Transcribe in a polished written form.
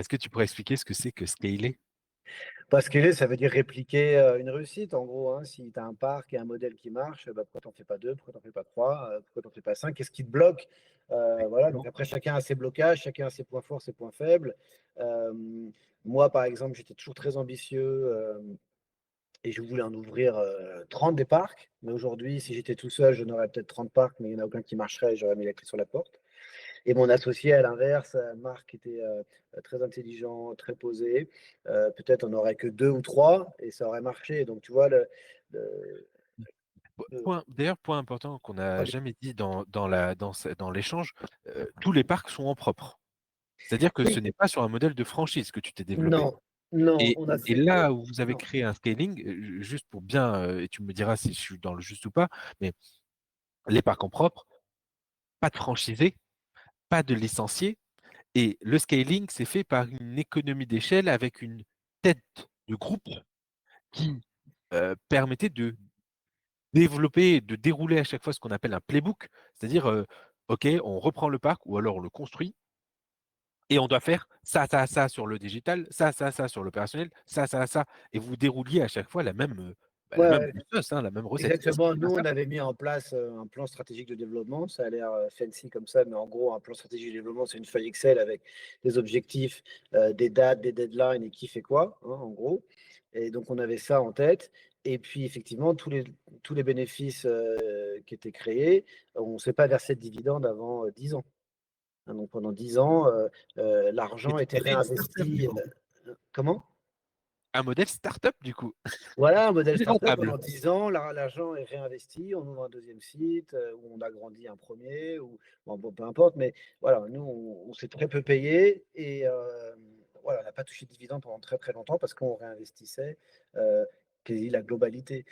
Est-ce que tu pourrais expliquer ce que c'est que scaler? Scaler, ça veut dire répliquer, une réussite en gros, hein. Si tu as un parc et un modèle qui marche, bah, pourquoi t'en fais pas 2? Pourquoi t'en fais pas 3? Pourquoi t'en fais pas 5? Qu'est-ce qui te bloque? Voilà, donc Effectivement. après chacun a ses blocages, chacun a ses points forts, ses points faibles. Moi, par exemple, j'étais toujours très ambitieux, et je voulais en ouvrir, 30 des parcs. Mais aujourd'hui, si j'étais tout seul, j'en aurais peut-être 30 parcs, mais il y en a aucun qui marcherait et j'aurais mis la clé sur la porte. Et mon associé, à l'inverse, Marc, était très intelligent, très posé. Peut-être on n'aurait que deux ou trois et ça aurait marché. Donc, tu vois, le- le- D'ailleurs, point important qu'on n'a ouais. jamais dit dans l'échange, tous les parcs sont en propre. C'est-à-dire que ce Oui, n'est pas sur un modèle de franchise que tu t'es développé. non, non, Et, on a et fait que. là où vous avez Non. créé un scaling, juste pour bien, et tu me diras si je suis dans le juste ou pas, mais les parcs en propre, pas de franchisé, pas de licencié, et le scaling, c'est fait par une économie d'échelle avec une tête de groupe qui permettait de développer, de dérouler à chaque fois ce qu'on appelle un playbook, c'est-à-dire, OK, on reprend le parc ou alors on le construit et on doit faire ça, ça, ça sur le digital, ça sur l'opérationnel, ça. Et vous dérouliez à chaque fois Ouais, la même ouais. sauce, hein, la même recette. Est-ce que Exactement. c'est Nous, bien ça? on avait mis en place un plan stratégique de développement. Ça a l'air fancy comme ça, mais en gros, un plan stratégique de développement, c'est une feuille Excel avec des objectifs, des dates, des deadlines et qui fait quoi, hein, en gros. Et donc, on avait ça en tête. Et puis, effectivement, tous les bénéfices qui étaient créés, on ne s'est pas versé de dividendes avant 10 ans. Hein, donc, pendant 10 ans, l'argent était C'était une start-up du réinvesti. coup. Comment? Un modèle start-up du coup. Voilà, un modèle Très startup rentable. pendant 10 ans, l'argent est réinvesti, on ouvre un deuxième site, ou on agrandit un premier, ou bon, peu importe, mais voilà, nous, on s'est très peu payé et voilà, on n'a pas touché de dividendes pendant très très longtemps parce qu'on réinvestissait quasi la globalité.